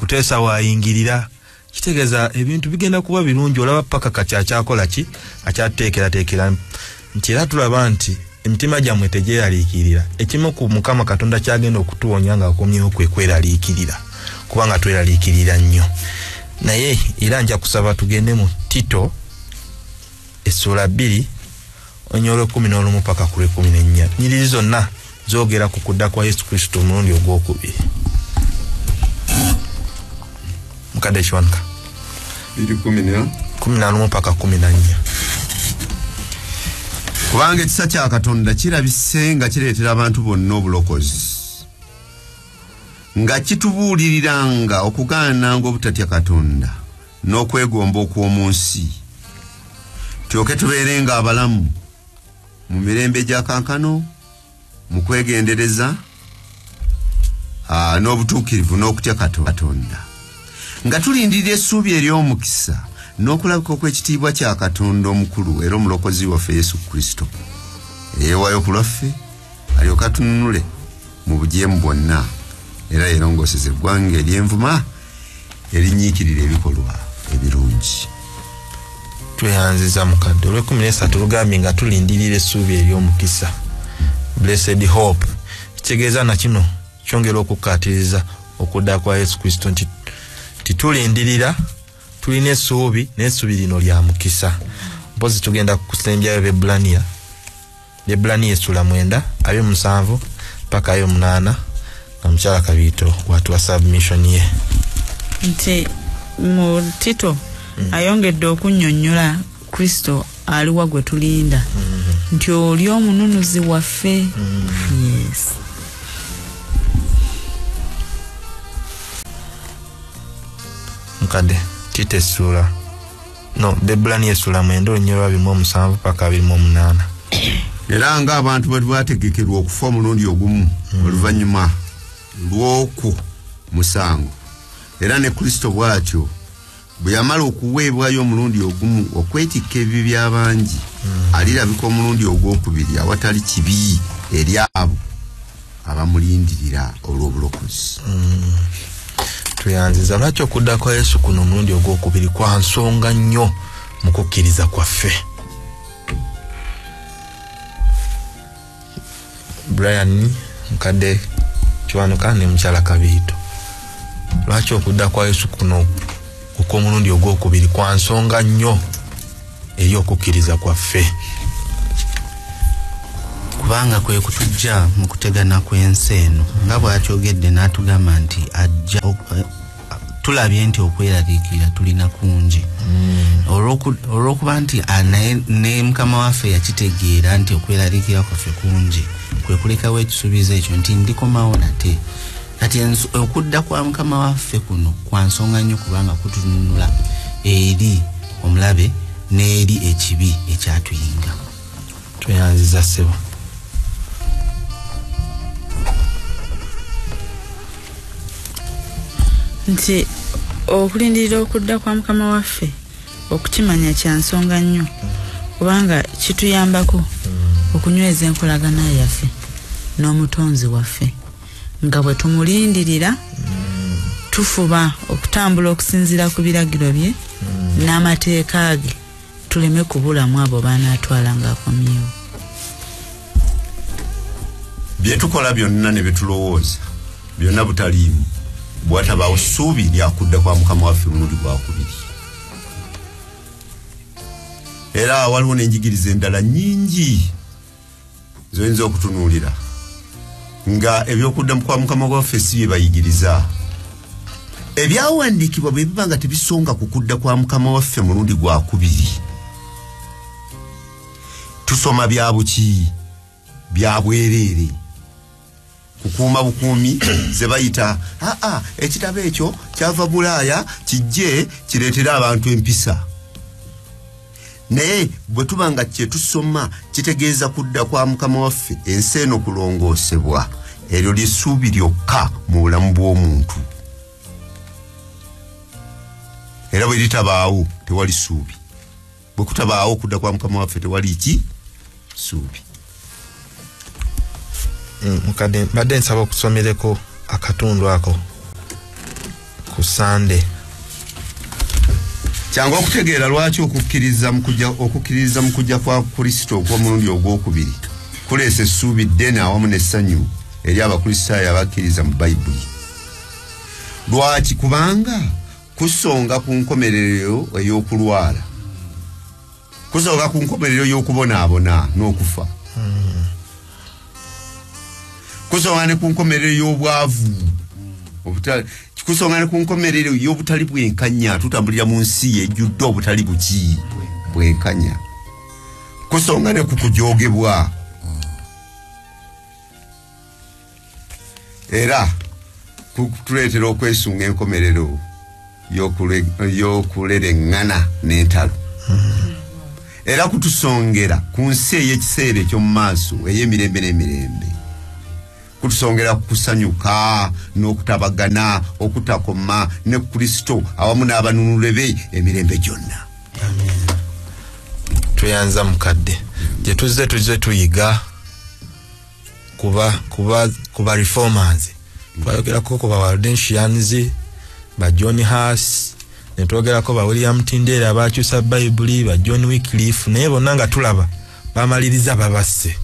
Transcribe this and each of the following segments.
kuteesa waayingirira kitegeeza ebintu bigenda kuba birungi olaba paka kati akyakola ki akyateekerateekera nti era tulaba nti emitima gyammwe tegyeraliikirira ekimu ku Mukama Katonda kyagenda okutuwonya nga akomyewo kwe kweraliikirira kubanga tweraliikirira nnyo naye era nja kusaba tugende mu Tito essula 2 onyolo 11 paka ku 14 nyiriri zonna zoogera ku kudda kwa Yesu Kristo omulundi ogwokubiri. Mukadde Kiwanuka 11 paka 14 kubanga ekisa kya Katonda kirabise nga kireetera abantu bonna obulokozi nga kitubuuliriranga okugaananga obutatya Katonda n'okwegomba okw'omu nsi tulyoke tubeerenga abalamu mu mirembe gya kankano mu kwegendereza n'obutuukirivu n'okutya Katonda nga tulindirira essuubi ery'omukisa n'okulabika okw'ekitiibwa kya Katonda omukulu era omulokozi waffe Yesu Kristo eyeewaayo ku lwaffe alyoke atununule mu bujeemu bwonna era yerongooseze eggwanga ery'envuma erinyiikirira ebikolwa ebirungi. Tweyanziza mukadde olw'13 lugambye nga tulindirira essuubi ery'omukisa blessed hope kitegeeza na kino kyongera okukkaatiriza okudda kwa Yesu Kristo nti tulindirira tulina essuubi n'essuubi lino lya mukisa. Mpozi tugenda kusembyayo Bebulaniya essula 9 7 paka 8 na Mukyala Kabiito watuwa submission ye nti mu Tito ayongedde okunnyonnyola Kristo aliwa gwe tulinda nti oli omununuzi waffe. Yes. Mukadde Tito essula Bebulaniya essula 9 onyolwa 7 paka 28 era nga abantu bwe bategekerwa okufa omulundi ogumu oluvannyuma lw'oku musango era ne Kristo bw'atyo bwe yamala okuweebwayo omulundi ogumu okwetikka ebibi by'abangi alirabika omulundi ogwokubiri awatali kibi eri abo abamulindirira olw'obulokozi. Tuyanziza lwaki okudda kwa Yesu kuno omulundi ogwokubiri kwa nsonga nnyo mu kukkiriza kwaffe. Brian Mukadde Kiwanuka ne Mukyala Kabiito lwaki okudda kwa Yesu kuno okw'omulundi ogwokubiri kwa nsonga nnyo eri okukkiriza kwaffe. Kubanga kwe kutujja mu kutegana kw'ensi eno nga bw'akyogedde n'atugamba nti ajja tulabye nti okweraliikirira tulina kungi olw'okuba nti ne Mukama waffe yakitegeera nti okweraliikirira kwaffe kungi kwe kulekawo ekisuubizo ekyo nti ndikomawo nate kati okudda kwa Mukama waffe kuno kwa nsonga nnyo kubanga kutununula eri omulabe n'eri ekibi ekyatuyinga. Tweyanziza ssebo. Nti okulindirira okudda kwa Mukama waffe okukimanya kya nsonga nnyo kubanga kituyambako okunyweza enkolagana yaffe n'omutonzi waffe nga bwe tumulindirira tufuba okutambula okusinziira ku biragiro bye n'amateeka ge tuleme kubulamu abo baanaatwala ng'akomyewo. Bye tukola byonna ne betulowooza byonna butaliimu bwatabaawo ssuubi lyakudda kwa Mukama waffe omulundi gwakubiri. Era waliwo n'enjigiriza endala nnyingi zoyinza okutunuulira nga ebyokudda kwa Mukama waffe si bye bayigiriza. Ebyawandiikibwa bwe biba nga tebisonga ku kudda kwa Mukama waffe mulundi gwakubiri. Tusoma bya buki bya bwereere kukuuma bukuumi ze bayita ekitabo ekyo kyava Bulaaya kijje kireetera abantu empisa. Naye bwe tuba nga kye tusoma kitegeeza kudda kwa Mukama waffe ensi eno kulongoosebwa eryo ly'essuubi lyokka mu bulamu bw'omuntu. Era bwe litabaawo tewali ssuubi. Bwe kutabaawo kudda kwa Mukama waffe tewali ki ssuubi. Mukadde mbadde nsaba okusomereko akatundu ako ku Sunday. Kyangu okutegeera lwaki okukkiriza mu kujja kwa Kristo okw'omulundi ogwokubiri kuleese essuubi ddene awamu n'essanyu eri abakristaayo abakkiriza mu Bayibuli. Lwaki? Kubanga kusonga ku nkomerero ey'okulwala, kusonga ku nkomerero y'okubonaabona n'okufa, kusonga ne ku nkomerero y'obwavu, kusonga ne ku nkomerero y'obutali bwenkanya. Tutambulira mu nsi ejjudde obutali buki bwenkanya, kusonga ne ku kujoogebwa. Era tuleetera okwesunga enkomerero y'okulereŋŋana n'entalo. Era kutusongera ku nsi ey'ekiseera eky'omu maaso ey'emirembe n'emirembe, kutusongera kusanyuka n'okutabagana okutakoma ne Kristo awamu n'abanunule be emirembe gyonna. Tuyanza mukadde gye tuzze tuyiga kuba reformers. Twayogerako ku ba Waldensians, ba John Huss, ne twogerako ba William Tyndale abakyusa Bayibuli, ba John Wycliffe, naye bonna nga tulaba bamaliriza babasse.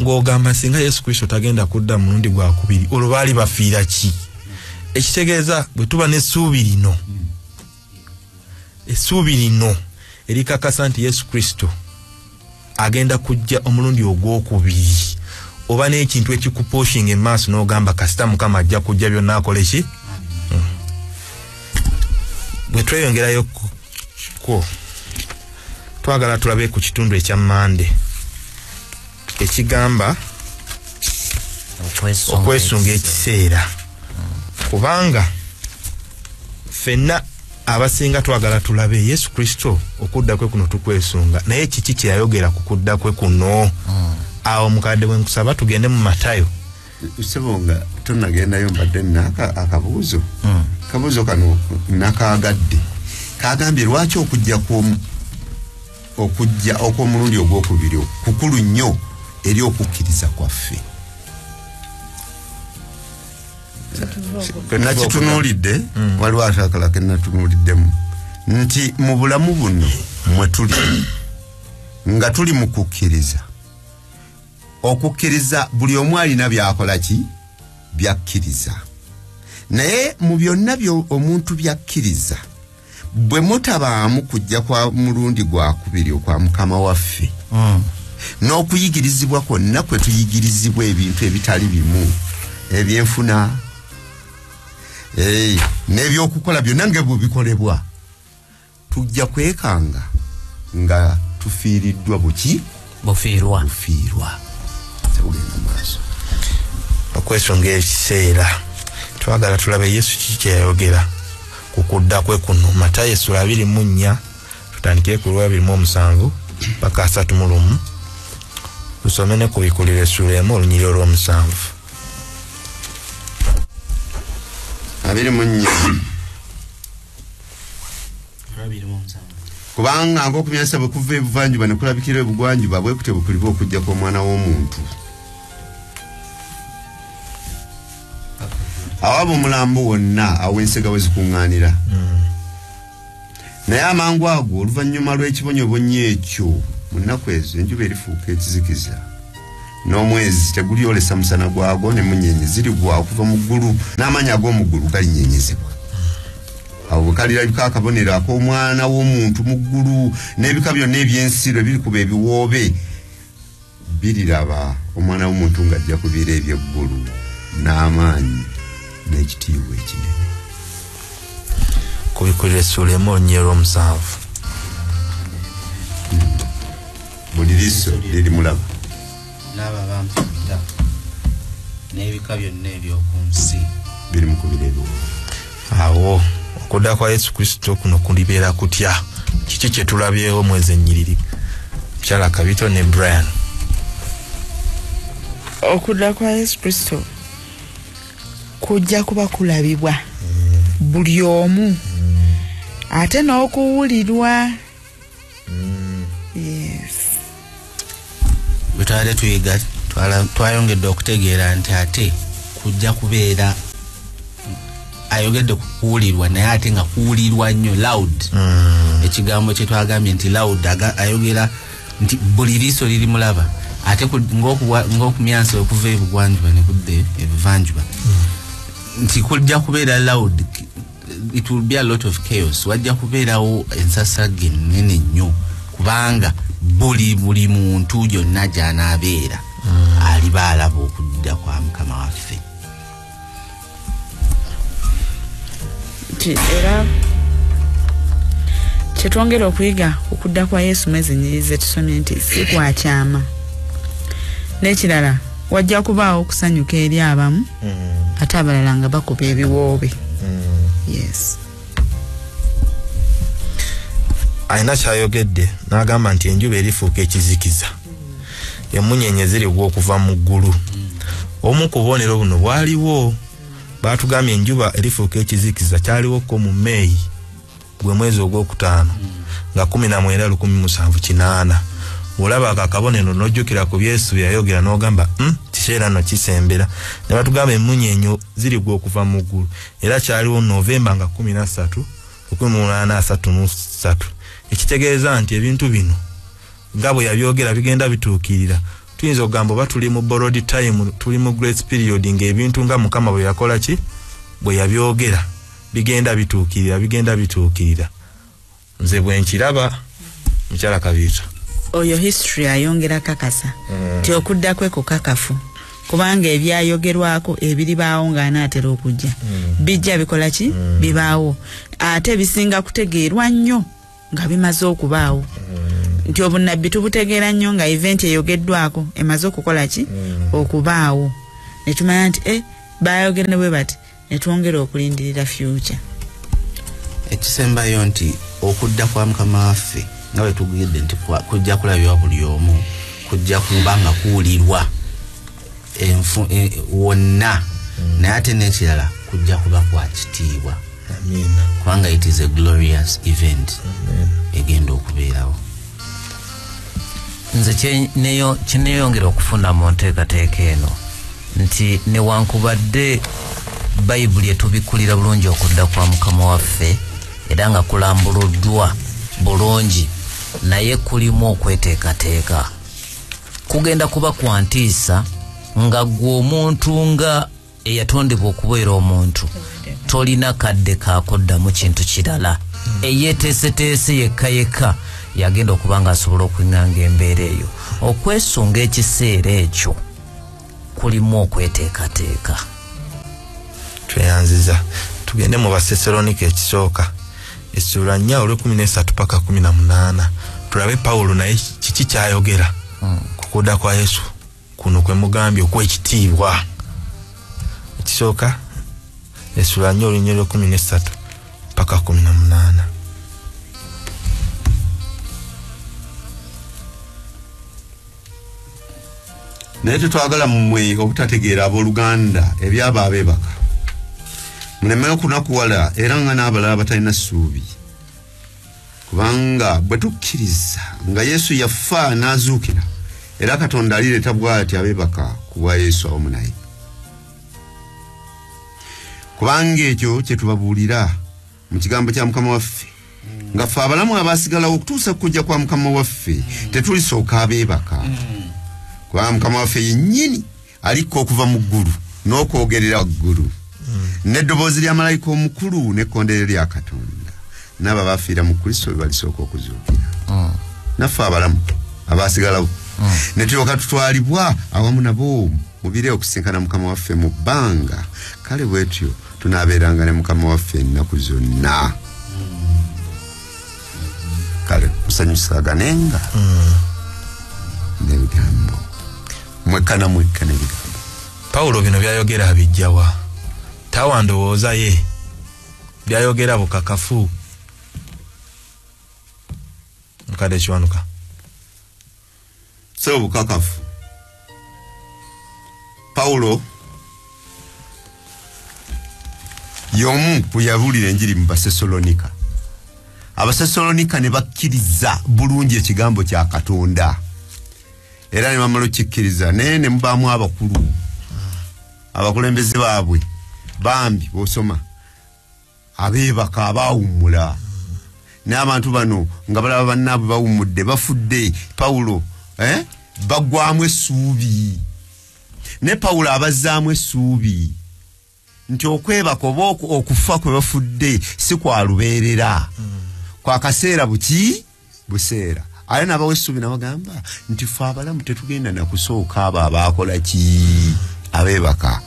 Ng'ogamba singa Yesu Kristo tagenda kudda mulundi gwa kubiri, olwo baali bafiira ki? Ekitegeeza bwe tuba n'essuubi lino erikakasa nti Yesu Kristo agenda kujja omulundi ogwokubiri, oba n'ekintu ekikuposhinga emaaso n'ogamba kasita Mukama ajja kujja byonna akole ki? Bwe tweyongerayo twagala tulabe ku kitundu ekya Mande ekigamba okwesunga ekiseera, kubanga ffenna abasinga twagala tulabe Yesu Kristo okudda kwe kuno tukwesunga, naye kiki kye yayogera ku kudda kwe kuno? Awo mukadde bwe nkusaba tugende mu Matayo. Usebonga tunagendayo mbadde akabuuzo. Kabuuzo kano nakaagadde. Kagambye lwaki okujja okw'omulundi ogwokubiri kukulu nnyo eri okukkiriza kwaffe. Nakitunuulidde, waliwo atakala ke natunuuliddemu nti mu bulamu buno mwe tuli nga tuli mu kukkiriza. Okukkiriza buli omu alina byakola ki? Byakkiriza. Naye mu byonna omuntu byakkiriza, bwe mutabaamu kujja kwa mulundi gwa kubiri okwa Mukama waffe, n'okuyigirizibwa kwonna kwe tuyigirizibwa ebintu ebitali bimu, ebyenfuna n'ebyokukola byonna nga bwe bikolebwa, tujja kwekanga nga tufiiriddwa buki? Bufiirwa. Okwesunga ekiseera twagala tulabe Yesu kiki kye yayogera ku kudda kwe kuno. Matayo 24 tutandikire ku 27 paka 31, tusome ne ku bikulira essula emu olunyiriri olw'omusanvu. 24 kubanga ng'okumyansa bwe kuva ebuvanjuba ne kulabikira ebugwanjuba bwe kutyo bukuliba okujja kw'Omwana w'Omuntu. Awaba omulambo wonna aw'ensega we zikuŋŋaanira. Naye amangu ago oluvannyuma lw'ekibonyobonyo ekyo mu nnaku ezo enjuba erifuuka ekizikiza, n'omwezi tegulyolesa musana gwago, n'emunyeenye zirigwa okuva mu ggulu, n'amaanyi ag'omu ggulu galinyeenyezebwa. Awo bwe kalirabika akabonero ak'Omwana w'Omuntu mu ggulu, n'ebika byonna eby'ensi lwe birikuba ebiwoobe, biriraba Omwana w'Omuntu ng'ajja ku biro eby'eggulu n'amaanyi n'ekitiibwa ekinene. Kubikulira essula emu olunyiriri olw'omusanvu. Buli liiso liri mulaba n'abo abampita n'ebika byonna eby'oku nsi biri mu kubira ebiwoobe. Awo okudda kwa Yesu Kristo kuno kulibeera kutya? Kiki kye tulabyewo mwezi ennyiriri? Kyala Kabito ne Brian. Okudda kwa Yesu Kristo kujja kuba kulabibwa buli omu, ate n'okuwulirwa. Yes. Bwe twali tuyiga twayongedde okutegeera nti ate kujja kubeera ayogedde kuwulirwa naye ate nga kuwulirwa nnyo loud. Ekigambo kye twagambye nti loud ayogera nti buli liiso liri mulaba ate ng'okumyansa okuva ebugwanjuba ne kudde ebuvanjuba nti kujja kubeera loud. It will be a lot of chaos. Wajja kubeerawo ensasage nnene nnyo kubanga buli muntu yonna gy'anaabeera aliba alaba okudda kwa Mukama waffe. Era kyetwongera okuyiga okudda kwa Yesu mwezi nyirize tusomye nti si kwakyama. N'ekirala wajja kubaawo okusanyuka eri abamu ate abalala nga bakuba ebiwoobe. Yes. Aina kyayogedde n'agamba nti enjuba erifuuka ekizikiza. Emunyenye zirigwa okuva mu ggulu. Omu ku bubonero buno bwaliwo. Baatugambye enjuba erifuuka ekizikiza kyaliwo ko mu May gwe mwezi ogw'okutaano nga 1978. Olaba akakabonero n'ojjukira ku Yesu yayogera n'ogamba kiseera no kisembera. Ne batugamba emunyenyo zirigwa okuva mu ggulu. Era kyaliwo Novemba nga 13 1833. Ekitegeeza nti ebintu bino nga bwe yabyogera bigenda bituukirira. Tuyinza okugamba oba tuli mu borrowed time, tuli mu grace period ng'ebintu nga Mukama bwe yakola ki bwe yabyogera bigenda bituukirira. Nze bwe nkiraba mukyala Kabiito. Oyo history ayongera kakasa ti okudda kwe kukakafu kubanga ebyayogerwako ebiribaawo ng'anaatera okujja bijja bikola ki bibaawo ate bisinga kutegeerwa nnyo nga bimaze okubaawo. Nti obunnabbi tubutegeera nnyo nga event eyogeddwako emaze okukola ki okubaawo ne tumanya nti baayogera ne bwe bati ne twongera okulindirira future. Ekisembayo nti okudda kwa Mukama waffe nga bwe tugidde nti kujja kulabibwa buli omu, kujja kuba nga kuwulirwa wonna naye ate n'ekirala kujja kuba kwa kitiibwa. Kubanga it is a glorious event egenda okubeerawo. Nze kineeyongera okufuna mu nteekateeka eno nti newankubadde Bayibuli etubikulira bulungi okudda kwa Mukama waffe era nga kulambuluddwa bulungi naye kulimu okweteekateeka. Kugenda kuba kwantiisa nga gwe omuntu nga eyatondebwa okubeera omuntu tolina kadde kakoddamu kintu kirala eyeeteeseteese yekka yagenda okuba nga asobola okwinganga embeera eyo. Okwesunga ekiseera ekyo kulimu okweteekateeka. Tweyanziza tugende mu Basessalonike ekisooka essula 4:13 paka 18 tulabe Pawulo naye kiki kyayogera kukudda kwa Yesu kuno kwe mugambye okwekitiibwa. Ekisooka essula 4:13 paka 18. Naye tetwagala mmwe obutategeera abooluganda ebyabo abeebaka muleme okunakuwala era nga n'abalala batalina ssuubi kubanga bwe tukkiriza nga Yesu yafa n'azuukira era Katonda alireeta bw'ati abeebaka ku bwa Yesu awamu naye. Kubanga ekyo kye tubabuulira mu kigambo kya Mukama waffe nga ffe abalamu abaasigalawo okutuusa kujja kwa Mukama waffe tetulisooka abeebaka. Kubanga Mukama waffe yennyini alikko okuva mu ggulu n'okwogerera waggulu n'eddoboozi lya malayika omukulu n'ekkondeere lya Katonda n'abo abaafiira mu Kristo be balisooka okuzuukira. Naffe abalamu abaasigalawo ne tulyoka tutwalibwa awamu nabo mu bire okusinkana Mukama waffe mu bbanga. Kale bwetyo tunaabeeranga ne Mukama waffe ennaku zonna. Kale musanyusaganenga n'ebigambo mwekka n'ebigambo. Pawulo bino byayogera abijjawa tawandowooza ye byayogera bukakafu. Mukadde Kiwanuka so bukakafu. Pawulo y'omu ku yabuulira enjiri mu Basesalonika. Abasesalonika ne bakkiriza bulungi ekigambo kya Katonda era ne bamala okukikkiriza naye ne mubaamu abakulu abakulembeze baabwe bambi bw'osoma abeebaka abaawummula n'abantu bano nga balaba bannaabwe bawummudde bafudde Pawulo bagwamu essuubi ne Pawulo abazzaamu essuubi nti okwebaka oba okufa kwe bafudde si kwa lubeerera kwa kaseera buseera ale n'abawa essuubi n'abagamba nti fe abalamu tetugenda nakusooka abo abaakola ki abeebaka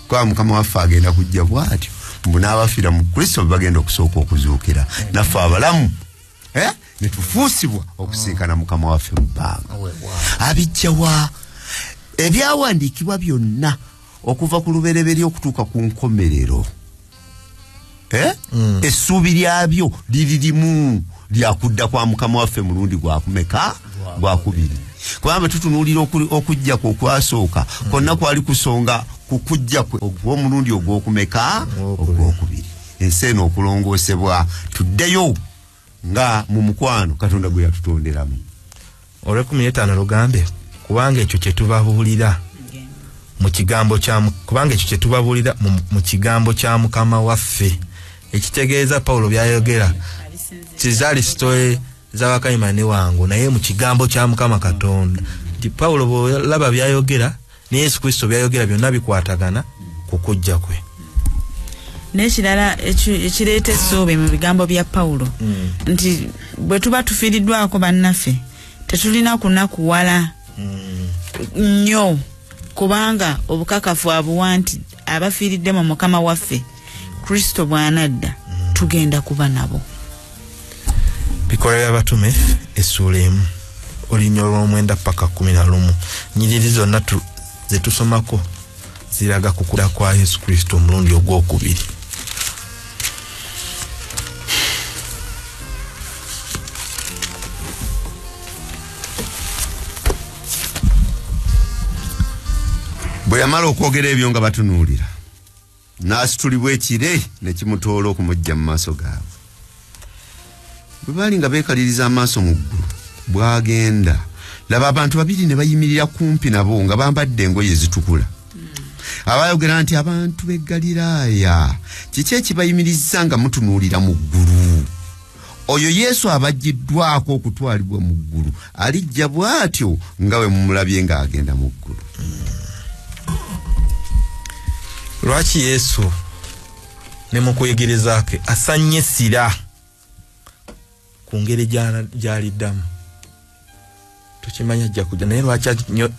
kwa Mukama waffe agenda kujja bw'atyo mbu n'abafiira mu Kristo bagenda okusooka okuzuukira naffe abalamu ne tufuusibwa okusinkana Mukama waffe mu bbanga abijjawa ebyawandiikibwa byonna okuva ku lubereberye okutuuka ku nkomerero essuubi lyabyo liri limu lyakudda kwa Mukama waffe mulundi gwakumeka gwakubiri kubanga tutunuulira okujja kwe okwasooka konna kwali kusonga kukujja kwe ogw'omulundi ogw'okumeka ogwokubiri ensi eno okulongoosebwa tuddeyo nga mu mukwano Katonda gwe yatutonderamu olw'ekumi lugambe kubanga ekyo kye tubabuulira mu kigambo kya Mukama waffe ekitegeeza Pawulo byayogera tizaali sitole z'abakayimani wangu naye mu kigambo kya Mukama Katonda nti Pawulo bw'olaba byayogera ne Yesu Kristo byayogera byonna bikwatagana ku kujja kwe n'ekirala ekireeta essuubi mu bigambo bya Pawulo nti bwe tuba tufiiriddwako bannaffe tetulina kunakuwala nnyo kubanga obukakafu abuwa nti abafiiridde mu Mukama waffe Kristo bw'anadda tugenda kuba nabo. Bikola by'abatume essuula 1 olunywa olw'omwenda paka 11 nnyiriri zonna ze tusomako ziraga kukula kwa Yesu Kristo omulundi ogwokubiri. bwe yamala okwogera ebyo nga batunuulira n'asitulibwa ekire ne kimutoola okumujja mu maaso gaabwe. Bwe baali nga beekaliriza amaaso mu ggulu bw'agenda laba abantu babiri ne bayimirira kumpi nabo nga bambadde engoye ezitukula. Abayogera nti abantu b'e Galilaaya kiki ekibayimirizza nga mutunuulira mu ggulu? Oyo Yesu abajjiddwako okutwalibwa mu ggulu alijja bw'atyo nga bwe mumulabye ng'agenda mu ggulu. Lwaki Yesu ne mu kuyigiriza ke asanye essira ku ngeri gy'aliddamu? Tukimanya ajja kujja naye lwaki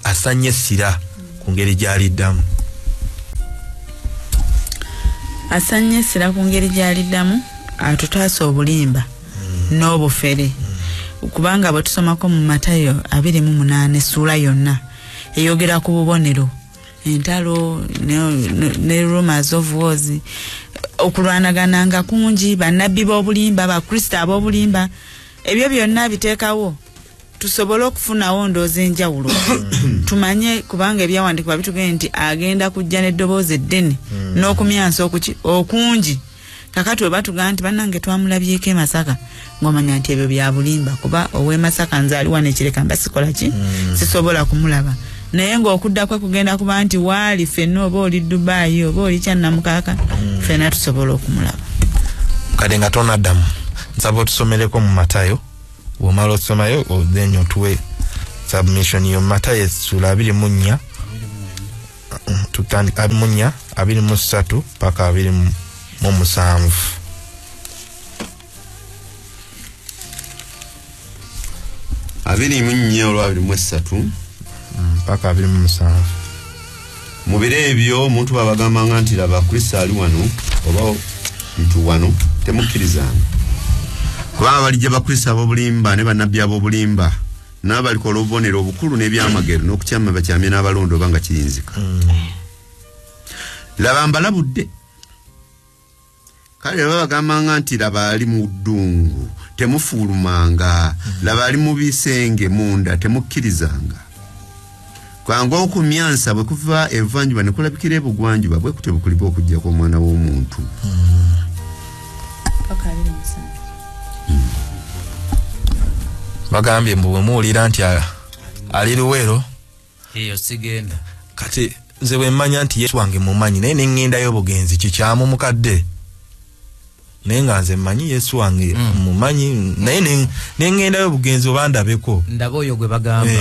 asanye essira ku ngeri gy'aliddamu? Asanye essira ku ngeri gy'aliddamu atutaasa obulimba n'obufere kubanga bwe tusomako mu Matayo 28 essuula yonna eyogera ku bubonero entalo ne rumors of wars okulwanagana nga kungi bannabbi b'obulimba bakristo ab'obulimba ebyo byonna biteekawo tusobole okufunawo ndoozi enjawulo tumanye kubanga ebyawandiikibwa bitugenda nti agenda kujja n'eddoboozi eddene n'okumyansa okungi kakati we batugamba nti bannange twamulabyeko e Masaka ng'omanya nti ebyo bya bulimba kuba ow'e Masaka nzaaliwa n'ekireka mba sikola ki sisobola kumulaba naye ng'okudda kwe kugenda kuba nti waali ffenna oba oli Dubai oba oli Kyannamukaaka ffenna tusobola okumulaba kale nga tonaddamu nsaba otusomereko mu Matayo bw'omala otusomayo then otuwe submission yo Matayo essula 24 tutandika 24 23 paka 27 24 paka 27 mu biro ebyo omuntu babagambanga nti laba Kristo ali wano oba ntu wano temukkirizanga kubanga balijja bakristo ab'obulimba ne bannabbi ab'obulimba nabo balikola obubonero obukulu n'ebyamagero n'okukyama bakyamye n'abalondo oba nga kiyinzika. Laba mbalabudde kale babagambanga nti laba ali mu ddungu temufuulumanga laba ali mu bisenge munda temukkirizanga kwanga okumyansa bwe kuva evanjuba ne kulabikira ebugwanjuba bwe kutyo bukuliba okujja kw'omwana w'omuntu. bagambye mbu bwe muwulira nti ali Luweero eyo sigenda kati nze bwe mmanya nti Yesu wange mumanyi naye ne ŋŋendayo obugenzi kikyamu mukadde naye nga nze mmanyi Yesu wange mumanyi naye nengendayo bugenzi obandabeko ndaba oyo gwe bagamba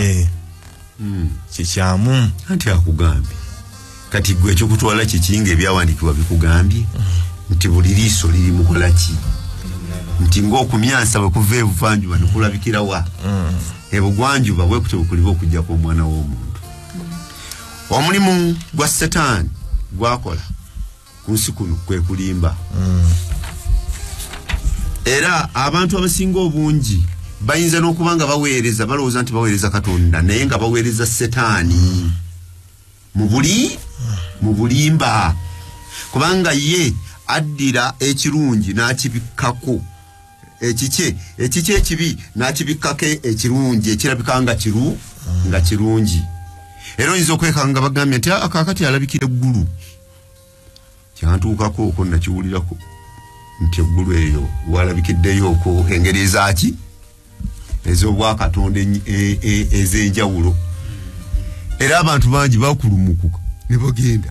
kikyamu anti akugambye kati gwe ekyokutwala kikinga ebyawandikibwa bikugambye nti buli liiso liri mukola ki nti ng'okumyansa bwe kuva ebuvanjuba ne kulabikira wa ebugwanjuba bwe kutyo bukuliba okujjako omwana w'omuntu omulimu gwa Setaani gwakola ku nsi kuno kwe kulimba era abantu abasinga obungi bayinza n'okuba nga baweereza balowooza nti baweereza Katonda naye nga baweereza Setaani mu bulimba kubanga ye addira ekirungi n'akibikkako ekiki ekibi n'akibikkako ekirungi ekirabika nga kirungi era oyinza okwekanga nga bagambye nti akakati alabikira eggulu kyantuukako okwo nakiwulirako nti eggulu eyo walabikiddeyo okwo engeri ezaki ez'obwakatonda ez'enjawulo era abantu bangi bakulumukuka ne bagenda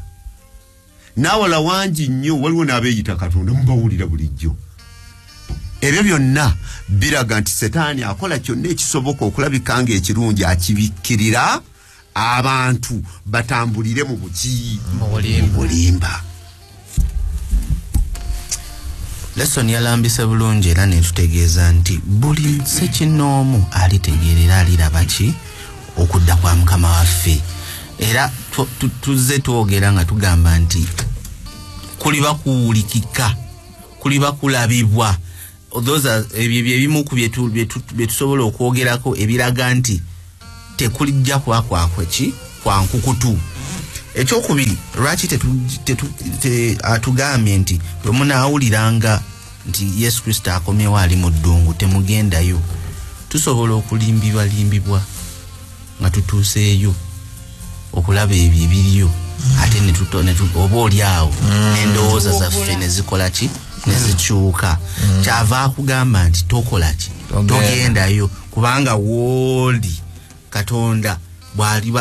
n'awala wangi nnyo waliwo n'abeeyita Katonda mubawulira bulijjo ebyo byonna biraga nti Setaani akola kyonna ekisoboka okulabika nga ekirungi akibikkirira abantu batambulire mu bulimba lesson yalambise bulungi era netutegeeza nti buli ssekinnoomu alitegeerera aliraba ki okudda kwa Mukama waffe era tuzze twogera nga tugamba nti kuliba kuwulikika kuliba kulabibwa ebyo ebimu ku bye tusobola okwogerako ebiraga nti tekulijja kwakwakwe ki kwa nkukutu. Ekyokubiri lwaki atugambye nti bwe munaawuliranga nti Yesu Kristo akomyewo ali mu ddungu temugendayo. Tusobola okulimbibwa nga tutuuseeyo okulaba ebyo ebiriyo ate oba oli awo n'endowooza zaffe ne zikola ki ne zikyuka. Kyava akugamba nti tokola ki togendayo kubanga wooli Katonda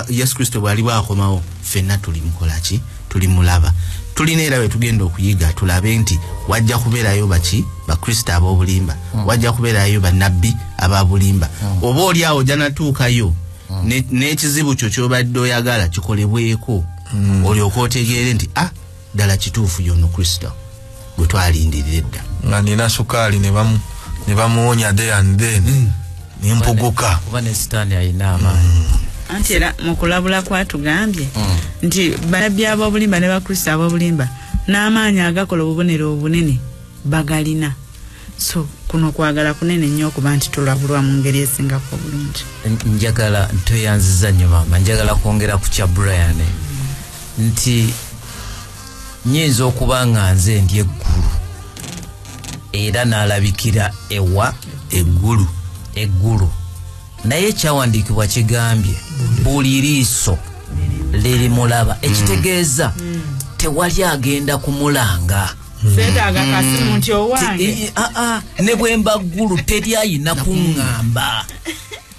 Yesu Kristo bwali bwakomawo ffenna tuli mukola ki tuli mulaba. Tulina era bwe tugenda okuyiga tulabe nti wajja kubeerayo baki bakristo ab'obulimba wajja kubeerayo bannabbi ab'obulimba oba oli awo janatuukayo n'ekizibu kyo ky'obadde oyagala kikolebweko olyoka otegeere nti ddala kituufu y'ono Kristo gwe twalindirira edda nga nina sukaali ne bamuwonya there and then nempuguka kuba ne Setaani ayina amaanyi. Anti era mukulabula kwatugambye nti bannabbi ab'obulimba ne bakristo ab'obulimba n'amaanyi agakola obubonero obunene bagalina. So kuno kwagala kunene nnyo okuba nti tulabulwa mu ngeri esingako bulungi. Njagala ntoyanziza nnyo maama, njagala kwongera ku kya Brian nti nyinza okuba nga nze ndi eggulu era n'alabikira ewa eggulu naye kyawandiikibwa kigambye buli liiso liri mulaba ekitegeeza tewali agenda kumulanga. Seetaaga kasimu nti owange ne bwe mba ggulu teri ayina kuŋŋamba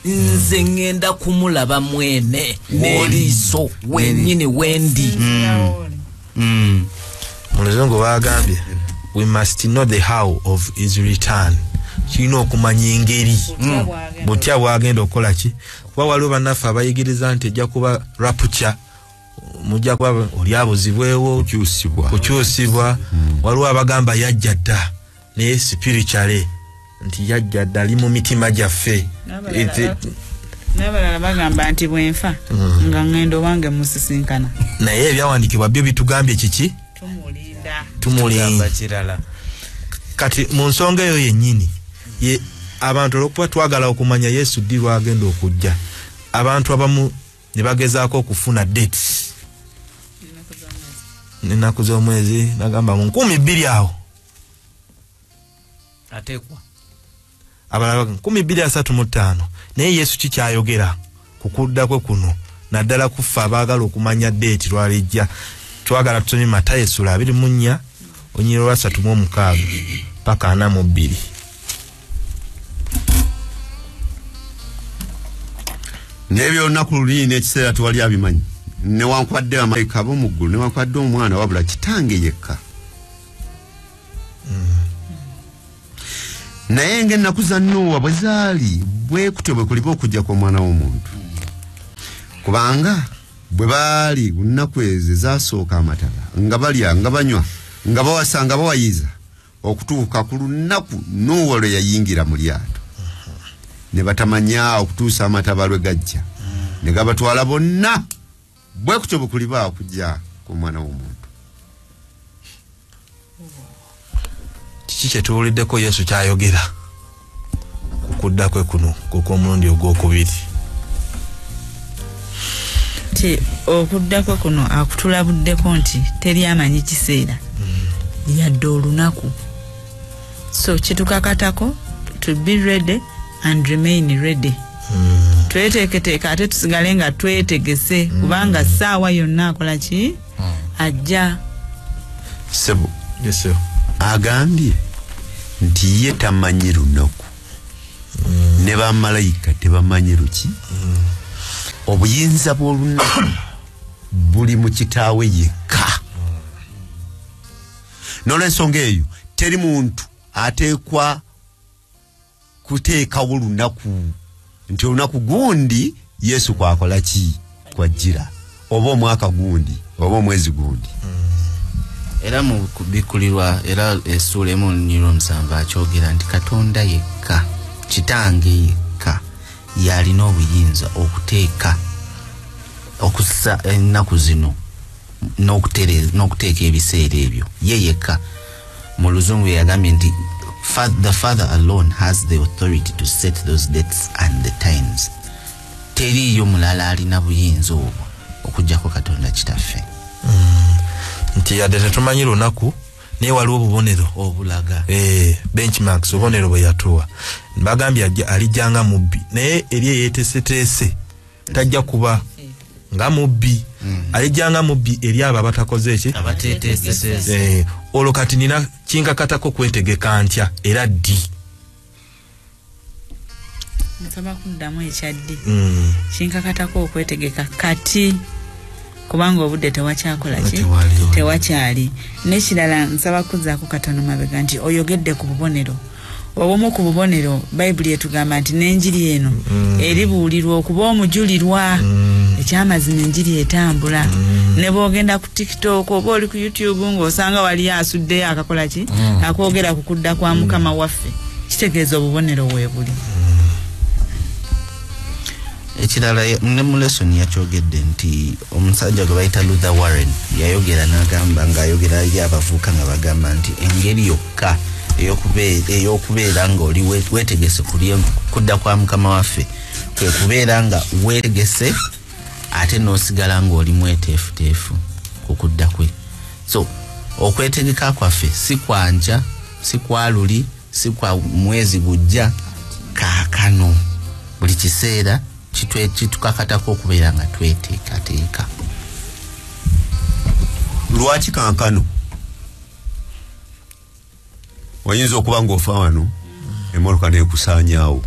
nze ŋŋenda kumulaba mwene n'eriiso wennyini wendi. Muluzungu bagambye we must know the how of his return. Kirina okumanya engeri butya bwagenda okukola ki kuba waliwo bannaffe abayigiriza nti ejja kuba rapture mujja kuba oli abuzibwewo kukyusibwa. Waliwo abagamba yajja dda naye spiritually nti yajja dda ali mu mitima gyaffe. n'abalala bagamba nti bwenfa nga ŋŋenda owange musisinkana naye ebyawandiikibwa byo bitugambye kiki tumulinda kirala. Kati mu nsonga eyo yennyini abantu olwokuba twagala okumanya Yesu ddi lwagenda okujja abantu abamu ne bagezaako okufuna dates n'ennaku z'omwezi nagamba mu 12 awo ateekwa abalala 12:35 naye Yesu kikyayogera ku kudda kwe kuno naddala kuffa abaagala okumanya date lwalijja. Twagala tusomye Matayo 24 onyiro lwa 36 paka 42. Nebyo olunaku luli n'ekiseera tewali abimanyi newankwadde bamalayika ab'omu ggulu newankwadde omwana wabula kitange yekka naye ng'ennaku za Nuuwa bwe zaali bwe kutyo bwe kuliba okujja kw'Omwana w'Omuntu. Kubanga bwe baali lunaku ezo zasooka amataba nga balya nga banywa nga bawasa nga bawayiza okutuuka ku lunaku Nuuwa lwe yayingira mu lyato, ne batamanya okutuusa amataba lwe gajja ne gabatwala bonna. Bwe kutyo bwe kuliba okujja kw'Omwana w'Omuntu. Kiki kye tuwuliddeko Yesu kyayogera ku kudda kwe kuno kw'omulundi ogwokubiri? Ti okudda kwe kuno akutulabuddeko nti teri amanyi kiseera yadde olunaku. So kitukakatako to be ready and remain ready. Tweteeketeeka ate tusigale nga twetegese kubanga ssaawa yonna akola ki ajja. Sebo Yesu agambye nti ye tamanyi lunaku, ne bamalayika tebamanyi luki. Obuyinza bw'olunaku buli mu kitaawe yekka. N'olw'ensonga eyo teri muntu ateekwa kuteekawo lunaku nti olunaku gundi Yesu kwakola ki, kwajjira, oba omwaka gundi oba omwezi gundi. Era mu kubikulirwa era essuula emu Nniro 7 akyogera nti Katonda yekka, Kitange yekka yalina obuyinza okuteeka okussa ennaku zino n'okuteeka ebiseera ebyo. Ye yekka mu Luzungu yagambye nti the Father alone has the authority to set those dates and the times. Teriyo mulala alina buyinza obwo okujjako Katonda Kitaffe. Nti yadde tetumanyi lunaku naye waliwo obubonero obulaga benchmarks obubonero bwe yatuwa. Bagambye alijjanga mubbi naye eri eyeeteeseteese tajja kuba nga mubbi. Alijjanga mubbi eri abo abatakoze eki abateeteesese. Olwo kati nina kinkakatako kwetegeka ntya era ddi. Nsaba kuddamu ekyaddi kinkakatako okwetegeka kati kubanga obudde tewakyakola ki tewakyali. N'ekirala nsaba kuzzaako katono mabega nti oyogedde ku bubonero. Obumu ku bubonero Bayibuli etugamba nti n'enjiri eno eribuulirwa okuba omujulirwa. Ekyamazima enjiri etambula. Ne bw'ogenda ku TikTok oba oli ku YouTube ng'osanga wali asuddeyo akakola ki akwogera ku kudda kwa Mukama waffe, kitegeeza obubonero weebuli. Ekirala ne mu lesson yakyogedde nti omusajja gwe bayita Luther Warren yayogera n'agamba ng'ayogera eri abavubuka nga bagamba nti engeri yokka ey'okubeera nga oli weetegese kudda kwa Mukama waffe kwe kubeera nga weetegese ate n'osigala ng'oli mweteefuteefu ku kudda kwe. So okwetegeka kwaffe si kwanja, si kwa luli, si kwa mwezi gujja, kaakano buli kiseera kitukakatako okubeera nga tweteekateeka. Lwaki kankano? Wayinza okuba ng'ofa wano emmotoka neekusaanyaawo.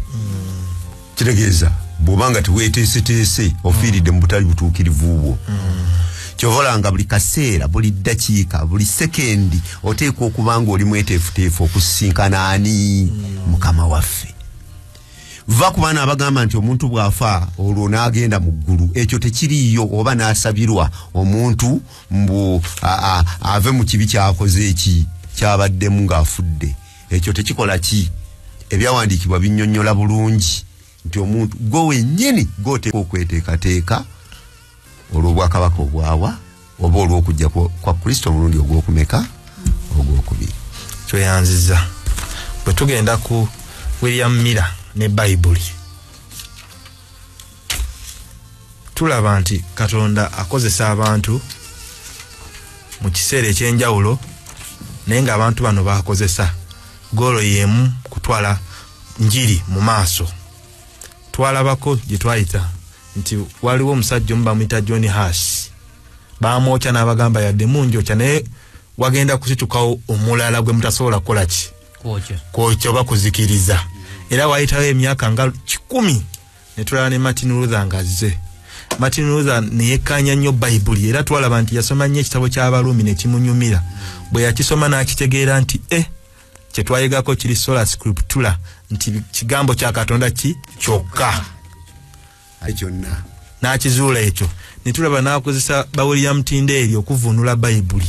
Kitegeeza bw'oba nga teweeteeseteese ofiiridde mu butali butuukirivu bwo. Kyovola nga buli kaseera, buli ddakiika, buli sekendi oteekwa okuba ng'oli mweteefuteefu okusisinkana ani? Mukama waffe. Va ku baana abagamba nti omuntu bw'afa olwo n'agenda mu ggulu, ekyo tekiriiyo, oba n'asabirwa omuntu mbu ave mu kibi kyakoze eki kyabaddemu ng'afudde. Ekyo tekikola ki? Ebyawandiikibwa binnyonnyola bulungi nti omuntu gwe wennyini gw'oteeka okweteekateeka olw'obwakabaka obwawa oba olw'okujja kwa Kristo omulundi ogw'okumeka ogwokubiri. Tweyanziza bwe tugenda ku William Miller ne Bayibuli tulaba nti Katonda akozesa abantu mu kiseera ekyenjawulo naye ng'abantu bano bakozesa golo yemu kutwala njiri mu maaso. Twalabako gye twayita nti waliwo omusajja omu bamuyita John Huss baamwokya n'abagamba yadde munjokya naye wagenda kusitukawo omulala gwe mutasobola kukola ki kwokya oba kuzikiriza. Era wayitawo emyaka nga 10 ne tulaba ne Martin Luther ngazze. Martin Luther ne yekkaanya nnyo Bayibuli era twalaba nti yasoma nnyo ekitabo ky'Abaruumi ne kimunyumira. Bwe yakisoma n'akitegeera nti kyetwayigako kiri sola scriptura nti kigambo kya Katonda kyokka kyonna n'akizuula ekyo nitulaba n'akozesa William Tyndale okuvunula Bayibuli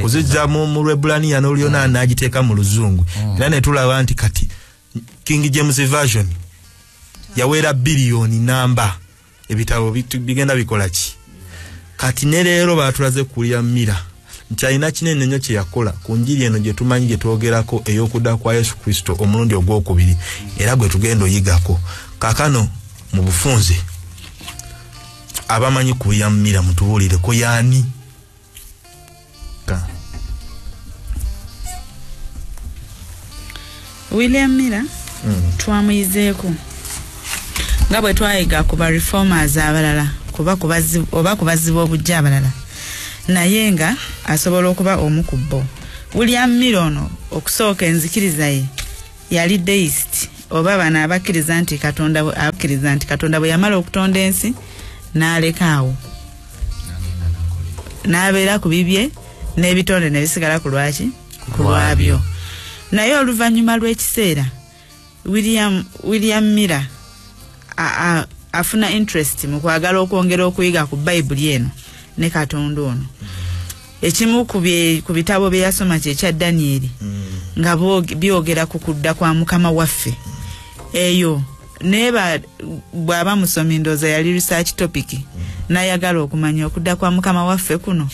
kuzizza mu Lwebbulaniya n'Oluyona n'agiteeka mu Luzungu era ne tulaba nti kati King James Version yaweera biliyoni namba ebitabo bigenda bikola ki kati ne leero batulaze kulya Mira nti alina kinene nnyo kye yakola ku njiri eno gye tumanyi gye twogerako ey'okudda kwa Yesu Kristo omulundi ogwokubiri era gwe tugenda oyigako kaakano mu bufunze abamanyi kulya Mira mutubuulireko yaani William Mira twamuyizeeko nga bwe twayiga ku ba reformers abalala kuba kubaziba obujja abalala naye nga asobola okuba omu ku bo. William Mira ono okusooka enzikiriza ye yali deist oba bano abakkiriza nti Katonda bwe yamala okutonda ensi n'alekaawo n'abeera ku bibye n'ebitonde ne bisigala ku lwaki ku lwabyo. Naye oluvannyuma lw'ekiseera William Mira afuna interest mu kwagala okwongera okuyiga ku Bayibuli eno ne Katonda ono. Ekimu ku bitabo bye yasoma kye kya Daniel nga byogera ku kudda kwa Mukama waffe eyo neba bwaba musomi ndoza yali research topic nayagala okumanya okudda kwa Mukama waffe kuno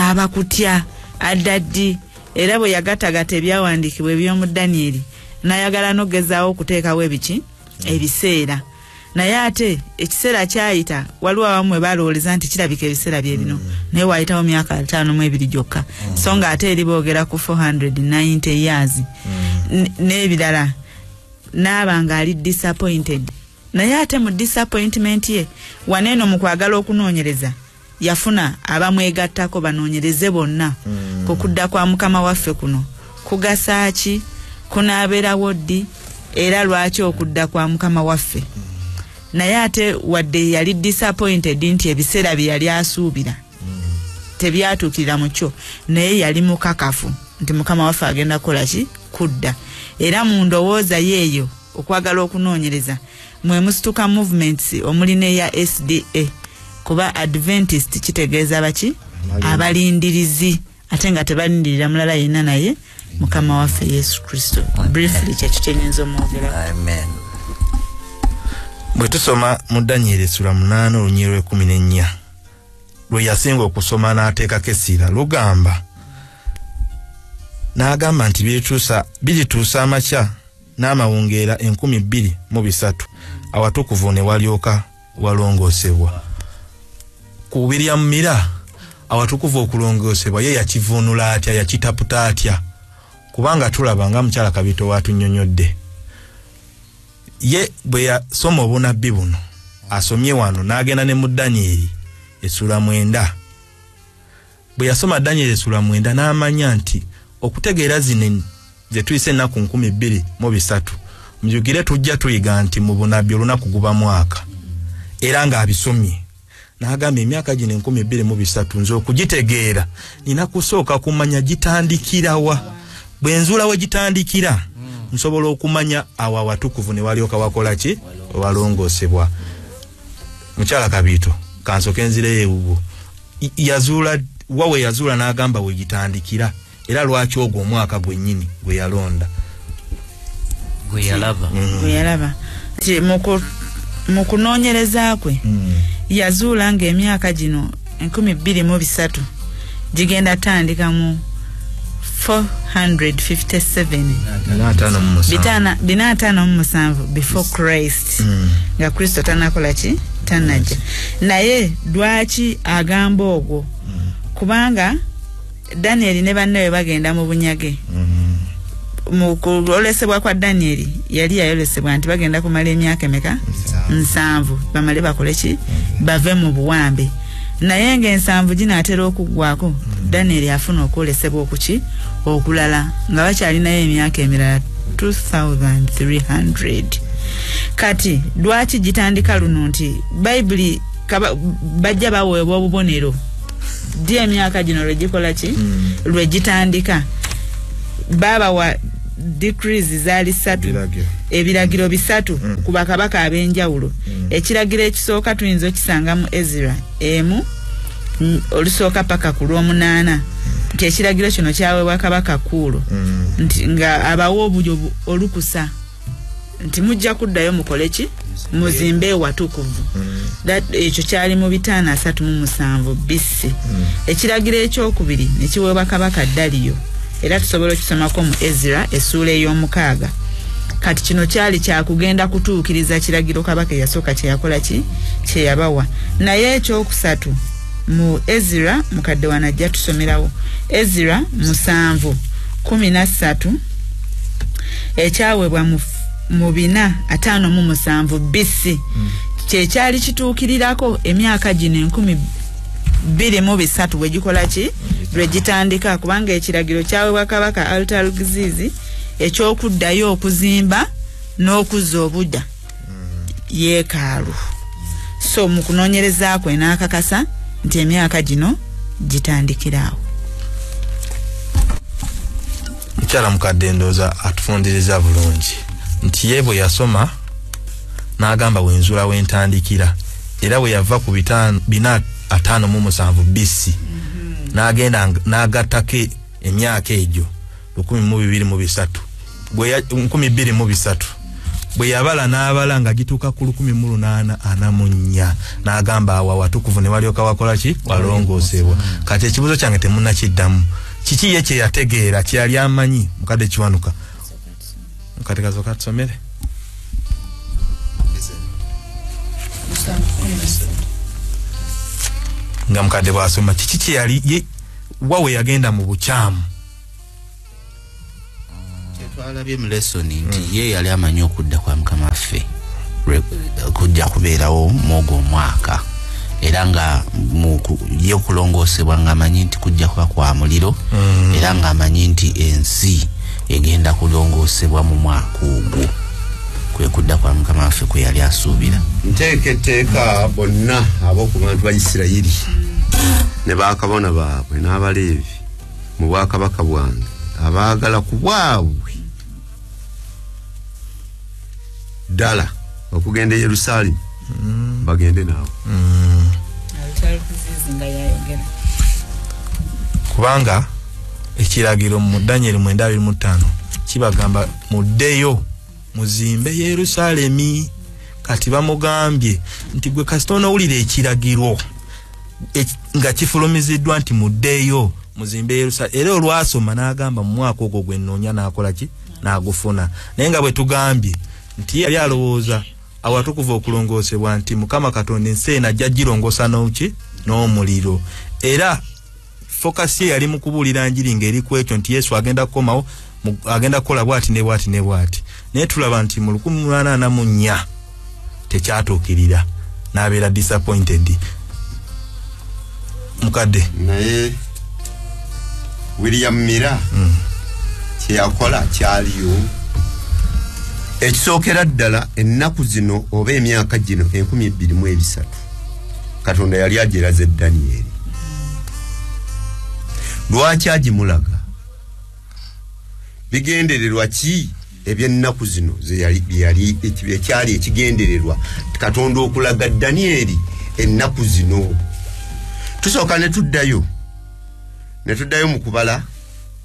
aba kutya addaddi era bwe yagatagata ebyawandiikibwa eby'omu Daniel nayagala nogezaawo okuteekawo ebiseera naye ate ekiseera kyayita waliwo abamu balooleza nti kirabika ebiseera bye bino naye wayitawo myaka 52 gyokka so nga ate eri boogera ku 490 years n'ebirala n'aba nga ali disappointed naye ate mu disappointment ye waneeno mu kwagala okunoonyereza yafuna abamwegattako banoonyereze bonna ku kudda kwa Mukama waffe kuno kugasa ki kunaabeerawo ddi era lwaki okudda kwa Mukama waffe. Naye ate wadde yali disappointed nti ebiseera bye yali asuubira tebyatuukirira mu kyo naye yali mukakafu nti Mukama waffe agenda kukola ki kudda era mu ndowooza yeeyo okwagala okunoonyereza mwe musituka movements omuli n'eya SDA kuba Adventist kitegeeza baki abalindirizi ate nga tebalindirira mulala yenna naye Mukama waffe Yesu Kristo. Briefly kyekyo kyennyinza omwogera. Amen. Bwe tusoma mu Daniel sura 8 olunyiriro 14 lwe yasinga okusoma n'ateekako essira lugamba n'agamba nti birituusa amakya n'amawungeera 23,000 awatukuvu ne walyoka walongoosebwa. Ku William Mira awatukuvu okulongoosebwa ye yakivunula atya yakitaputa atya kubanga tulaba nga mukyala Kabito watunnyonnyodde ye bwe yasoma obunabbi buno asomye wano n'agenda ne mu Daniel essula 9 bwe yasoma Daniel essula 9 n'amanya nti okutegeera zino ze tuyise ennaku 23,000 mujugire tujja tuyiga nti mu bunabbi olunaku guba mwaka era ng'abisomye n'agamba emyaka gino 23,000 nze okugitegeera nina kusooka kumanya gitandikirawa bwe nzuula we gitandikira nsobola okumanya awo awatukuvu ne walyoka wakola ki walongoosebwa. Mukyala Kabito kansoke nzireyo ewuwo yazuula wawe yazuula n'agamba we gitandikira era lwaki ogwo omwaka gwennyini gwe yalonda gwe yalaba mu kunoonyereza kwe yazuula ng'emyaka gino 23,000 gigenda tandika mu 457 before Christ nga Kristo tanakola ki tanajja naye lwaki agamba ogwo kubanga Daniel ne banne bagenda mu bunyage mu kulolesebwa kwa Daniel yali yayolesebwa nti bagenda kumala emyaka emeka 7 bamale bakole ki bave mu buwambe naye ng'ensanvu ginaatera okuggwako Daniel afuna okwolesebwa okuki okulala nga bakyalinayo emyaka emirala 2300 kati lwaki gitandika luno nti Bayibuli bajja baweebwa obubonero ddi emyaka gino lwe gikola ki lwe gitandika baba wa decrees zaali 3 ebiragiro 3 ku bakabaka ab'enjawulo ekiragiro ekisooka tuyinza okisanga mu Ezra emu olusooka paka ku Lwomunaana nti ekiragiro kino kyaweebwa kabaka Kuulo nti nga abawa obulyo olukusa nti mujja kuddayo mukole ki muzimbe watukuvu ekyo kyali mu 537 BC ekiragiro ekyokubiri ne kiweebwa kabaka Daliyo era tusobola okisomako mu Ezra essuula ey'omukaaga kati kino kyali kyakugenda kutuukiriza kiragiro kabaka yasooka kyeyakola ki kyeyabawa naye ekyokusatu mu Ezra mukadde wanajja tusomerawo Ezra 7:13 ekyaweebwa mu 457 BC kyekyali kituukirirako emyaka gino 23 wegikola ki lwegitandika kubanga ekiragiro kyaweebwa kabaka Artaxerxes ekyokuddayo okuzimba n'okuzza obudda yeekaalu so mu kunoonyereza kwe n'akakasa nti emyaka gino gitandikiraawo. Mukyala mukadde ndooza atufundiriza bulungi nti ye bwe yasoma n'agamba wenzula wentandikira era bwe yava ku 457 BC n'agenda n'agattako emyaka egyo 1203 1203 bwe yabala n'abala nga gituuka ku 1844 n'agamba awo watukuvu ne walyoka wakola ki walongoosebwa. Kati ekibuzo kyange temunnakiddamu kiki ye kye yategeera kyali amanyi mukadde Kiwanuka mukadde kasooka tusomere nga mukadde bwasoma kiki kye yali wawe yagenda mu bukyamu twalabye mu lesson nti ye yali amanyi okudda kwa Mukama waffe kujja kubeerawo mwogwo omwaka era nga ye okulongoosebwa ng'amanyi nti kujja kuba kwa muliro era ng'amanyi nti ensi egenda kulongoosebwa mu mwaka ogwo kwe kudda kwa Mukama waffe kwe yali asuubira. Nteeketeeka bonna ab'oku bantu ba Isirayiri ne bakabona baabwe n'Abaleevi mu bwakabaka bwange abaagala ku bwabwe ddala okugenda e Yerusaalemu bagende naawe kubanga ekiragiro mu Danyeri 9:25 kibagamba muddeyo muzimbe Yerusaalemi. Kati bamugambye nti gwe kasita onowulira ekiragiro nga kifulumiziddwa nti muddeyo muzimbe Yerusaalemi era olwasoma n'agamba mu mwaka ogwo gwe nnoonya n'akola ki n'agufuna naye nga bwe tugambye nti yali alowooza awatukuvu okulongoosebwa nti Mukama Katonda ensi eno ajja girongoosa n'oki n'omuliro era fokasi ye yali mu kubuulira njiri ng'eri ku ekyo nti Yesu agenda kukomawo agenda kukola bw'ati ne bw'ati ne bw'ati naye tulaba nti mu 1844 tekyatuukirira n'abeera disappointed mukadde naye William Mira kyeyakola kyaliyo ekisookera ddala ennaku zino oba emyaka gino 2023 Katonda yali ageraze Danyeri lwaki agimulaga bigendererwa ki eby'ennaku zino ekyali ekigendererwa Katonda okulaga Danyeri ennaku zino. Tusooka ne tuddayo mu kubala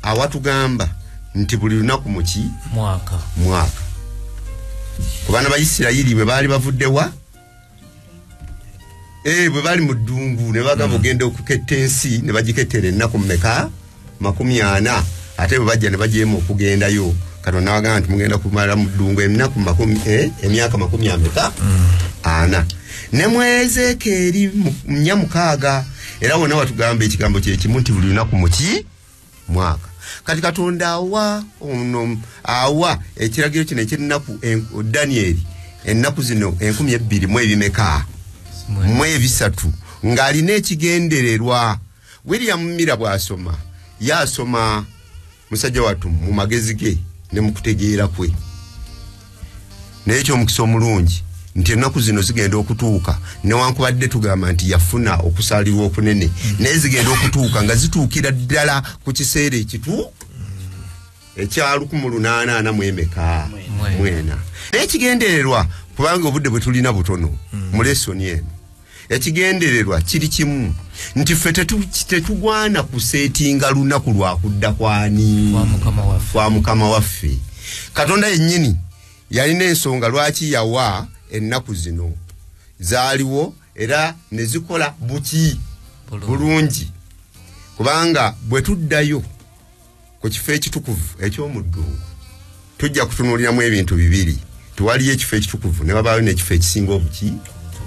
awatugamba nti buli lunaku muki mwaka ku baana ba Isirayiri bwe baali bavuddewa bwe baali mu ddungu ne bagamba ogenda okuketta ensi ne bagikettera ennaku mmeka 40 ate bwe bajja ne bajeema okugendayo Katonda bagamba nti mugenda kumala mu ddungu emyaka 40 ne mwezeke eri 6 era wonna watugamba ekigambo kyekimu nti buli lunaku muki mwaka. Kati Katonda awa ekiragiro kino eky'ennaku Danyeri ennaku zino 12 ng'alina ekigendererwa. William Mira bw'asoma yasoma musajja wattu mu magezi ge ne mu kutegeera kwe naye ky'omukisa omulungi nti ennaku zino zigenda okutuuka newankubadde tugamba nti yafuna okusalirwa okunene naye zigenda okutuuka nga zituukira ddala ku kiseera ekitu ekya 1800 mwemeka mwena ekigendererwa kubanga obudde bwe tulina butono mu lesson eno ekigendererwa kiri kimu nti ffe tetugwana kusetinga lunaku lwa kudda kwani kwa mukama waffe Katonda yennyini yalina ensonga lwaki yawa ennaku zino zaaliwo era ne zikola buki bulungi kubanga bwe tuddayo ku kifo ekitukuvu eky'omuddungu tujja kutunuuliramu ebintu bibiri tuwaliyo ekifo ekitukuvu ne babaayo n'ekifo ekisinga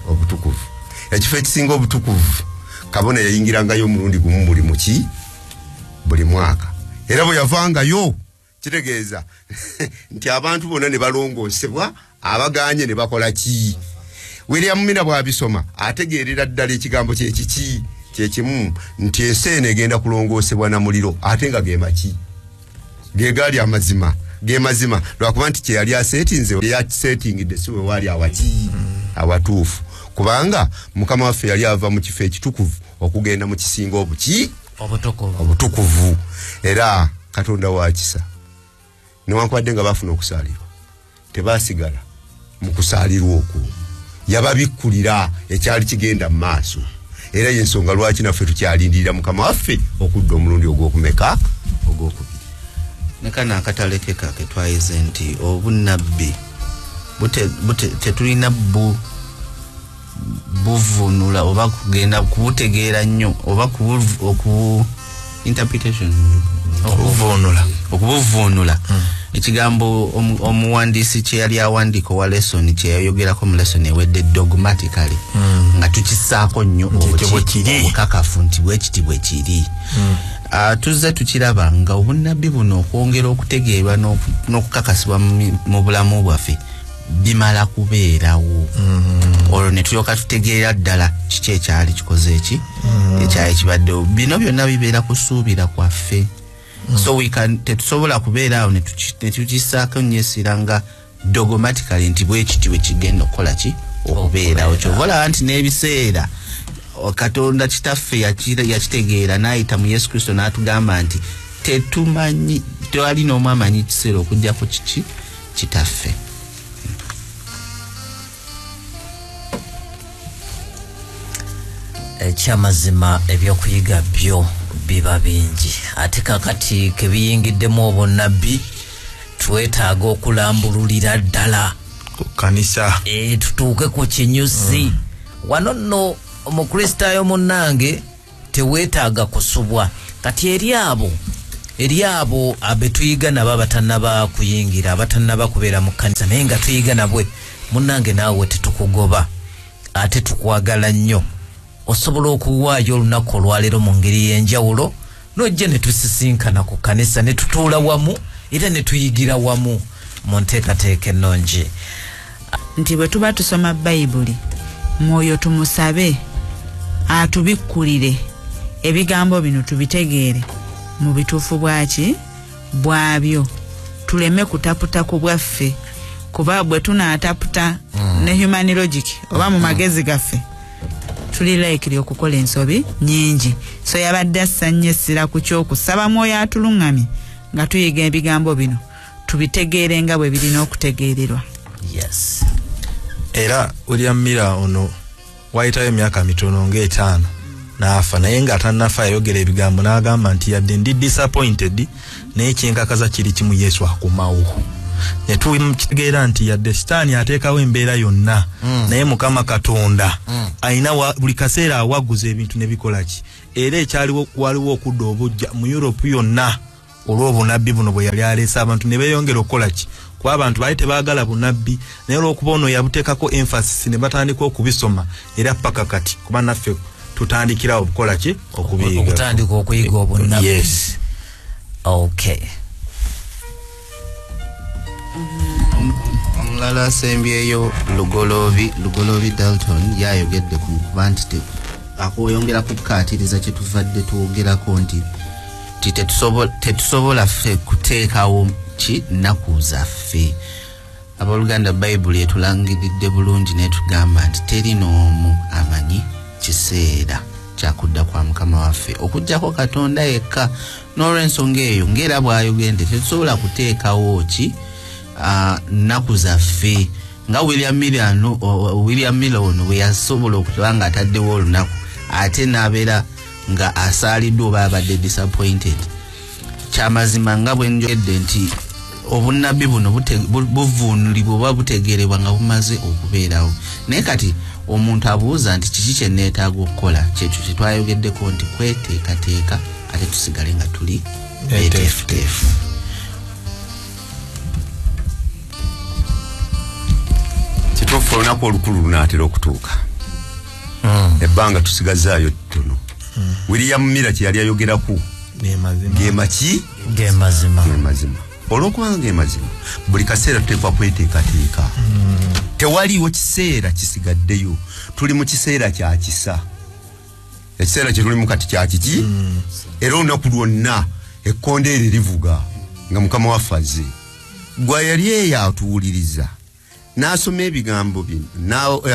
obutukuvu ekifo ekisinga obutukuvu kabona yayingirangayo omulundi gumu buli mwaka era bwe yavangayo kitegeeza nti abantu bonna ne balongoosebwa abaganye ne bakola ki William Mina bw'abisoma ategeerera ddala ekigambo kyekimu nti ensi eno egenda kulongoosebwa na muliro ate nga ge gaali amazima ge mazima lwakuba nti kye yali asetinze yakisetingidde si we waali awatuufu kubanga mukama waffe yali ava mu kifo ekitukuvu okugenda mu kisinga obutukuvu era Katonda wa kisa newankubadde nga bafuna okusaalirwa tebasigala mu kusaalirwa okwo yababikkulira ekyali kigenda mu maaso era y'ensonga lwaki naffe tukyalindirira mukama waffe okudda omulundi ogw'okumeka ogw'okubiri nekana akatalekeka ke twayize nti obunnabbi tetulina buvunula oba kugenda kubutegeera nnyo oba interpretation okubuvunula ekigambo omuwandiisi kye yali awandiika wa lesson kye yayogerako mu lesson ewedde dogmatically nga tukisaako nnyo obukakafu nti bwekiti bwe kiri tuzze tukiraba nga obunnabbi buno okwongera okutegeerwa n'okukakasibwa mu bulamu bwaffe bimala kubeerawo olwo ne tulyoka tutegeera ddala kiki ekyali kikoze ekyali kibaddewo bino byonna bibeera kusuubira kwaffe so tetusobola kubeeraawo ne tukisaako nnyo essira nga dogmatically nti bwekiti bwe kigenda okukola ki okubeerawo kyova olaba nti n'ebiseera Katonda kitaffe yakitegeera n'ayita mu Yesu Kristo n'atugamba nti tetumanyi tewali n'omu amanyi ekiseera okujjako kiki kitaffe ekyamazima ebyokuyiga byo biba bingi ate kakati kebiyingiddemu obunnabbi twetaaga okulambululira ddala ku kanisa tutuuke ku kinyusi wano nno omukristaayo munnange teweetaaga kusubwa kati eri abo abetuyiga nabo abatannaba kuyingira abatannaba kubeera mu kanisa naye nga tuyiga nabwe munnange naawe tetukugoba ate tukwagala nnyo osobola okuwaayo olunaku olwaleero mu ngeri y'enjawulo n'ojja ne tusisinkana ku kanisa ne tutuula wamu era ne tuyigira wamu mu nteekateeka ennungi nti bwe tuba tusoma bayibuli mwoyo tumusabe atubikkulire ebigambo bino tubitegeere mu bituufu bwabyo tuleme kutaputa ku bwaffe kuba bwe tunaataputa ne human logic oba mu magezi gaffe tulilaikiri okukola ensobi nyingi so yabadde assanya essira ku kyokusaba mwoyo atuluŋŋamye nga tuyiga ebigambo bino tubitegeere nga bwe birina okutegeererwa. Yes. Era William Miller ono wayitayo emyaka mitono nga5 n'afa naye nga atannafa yayogera ebigambo n'agamba nti yadde ndi disappointed naye kyenkakaza kiri kimu Yesu akomawo ne tukitegeera nti yadde sitaani ateekawo embeera yonna naye Mukama Katonda alina buli kaseera awaguza ebintu ne bikola ki era ekyaliwo waliwo okudda obujja mu Europe yonna olw'obunabbi buno bwe yali aleese abantu ne beeyongera okukola ki kuba abantu baali tebaagala bunabbi naye olw'okuba ono yabuteekako emphasis ne batandika okubisoma era paka kati kuba naffe tutandikira okukola ki okutandika okuyiga obunnabbi. Yes. Okay. Omulala asembyeyo Lugolobi Dalton yayogedde ku kuba nti akoyongera kukaatiriza kye tuvadde tuwogerako nti tetusobola ffe kuteekawo ki nnaku zaffe. Abooluganda Bayibuli etulangiridde bulungi netugamba nti teri n'omu amanyi kiseera kyakudda kwa mukama waffe okujjako Katonda yekka. N'olw'ensonga eyo ng'era bw'ayogende tetusobola kuteekawo ki nnaku zaffe nga William Miller ono bwe yasobola okuba nga ataddewo olunaku ate n'abeera nga asaaliddwa oba abadde disappointed. Kyamazima nga bwe njogedde nti obunnabbi buno buvuunulibwa oba butegeerebwa nga bumaze okubeerawo. Naye kati omuntu abuuza nti kiki kye neetaaga okukola, kyekyo kye twayogeddeko nti kweteekateeka ate tusigale nga tuli beeteefuteefu. Kituufu olunaku olukulu lunaatera okutuuka. Ebbanga tusigazaayo ttono. William Miller kye yali ayogeraku gemazima. Olwokubanga gemazima buli kaseera tuteekwa kweteekateeka. Tewaliwo kiseera kisigaddeyo. Tuli mu kiseera kya kisa. Ekiseera kye tulimu kati kya kiki? Era olunaku lwonna ekkondeere livuga nga mukama waffe azze. Gwe yali eyo atuwuliriza n'asoma ebigambo bino,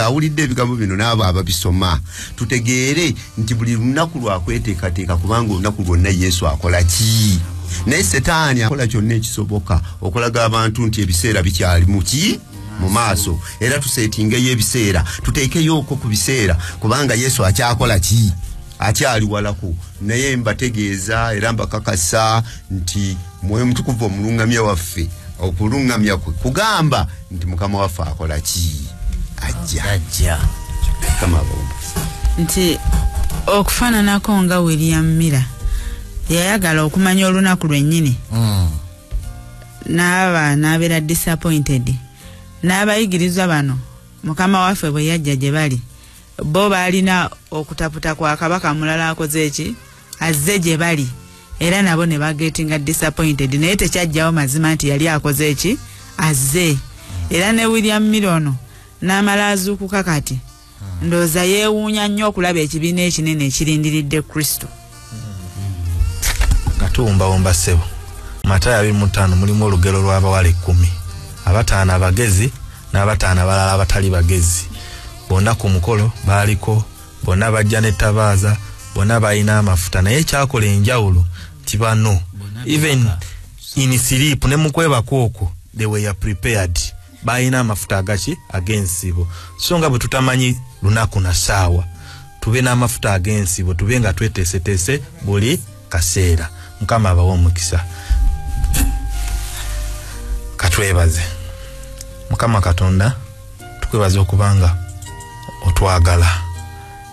awulidde ebigambo bino n'abo ababisoma, tutegeere nti buli lunaku lwakweteekateeka kubanga olunaku lwonna Yesu akola ki? Naye Setaani akola kyonna ekisoboka okulaga abantu nti ebiseera bikyali mu maaso, era tuseetingeyo ebiseera, tuteekeyoko ku biseera kubanga Yesu akyakola ki? Akyali walako. Naye mbategeeza era mbakakasa nti Mwoyo Mutukuvu omulungamya waffe okulungamya kwe kugamba nti mukama waffe akola ki? Ajja. Kama bomba. Nti okufaananako nga William Miller yayagala okumanya olunaku lwennyini. N'abeera disappointed. N'abayigirizwa bano mukama waffe bwe yajja gye bali bo baalina okutaputa kwa kabaka mulala akoze eki azze gye bali, era nabo ne bagetinga disappointed. Naye tekyajjawo mazima nti yali akoze eki azze. Era ne William Miller ono n'amala azuukuka kati ndowooza yeewuunya nnyo okulaba ekibiina ekinene ekirindiridde Kristo. Katuwumbawumba ssebo. Matayo 25 mulimu olugero lw'abawala 10, abataano abagezi n'abataano abalala abatali bagezi. Bonna ku mukolo baaliko, bonna bajja n'ettabaaza, bonna balina amafuta. Naye ekyakola enjawulo nti bano even in sleep ne mu kwebako okwo they were prepared. Balina amafuta ag'ensibo. So nga bwe tutamanyi lunaku na ssaawa, tube n'amafuta ag'ensibo, tube nga tweteeseteese buli kaseera. Mukama abawa omukisa. Katwebaze. Mukama Katonda tukwebaza okubanga otwagala.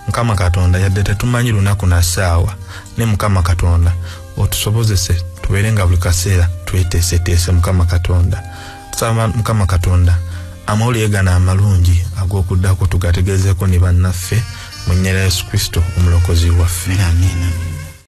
Mukama Katonda yadde tetumanyi lunaku na ssaawa, ne Mukama Katonda otusobozese tubeerenga buli kaseera tweteeseteese. Mukama Katonda tusaba Mukama Katonda amawulire gano amalungi ag'okuddako tugategezeeko ne bannaffe mu nnyera Yesu Kristo omulokozi waffe. Amen.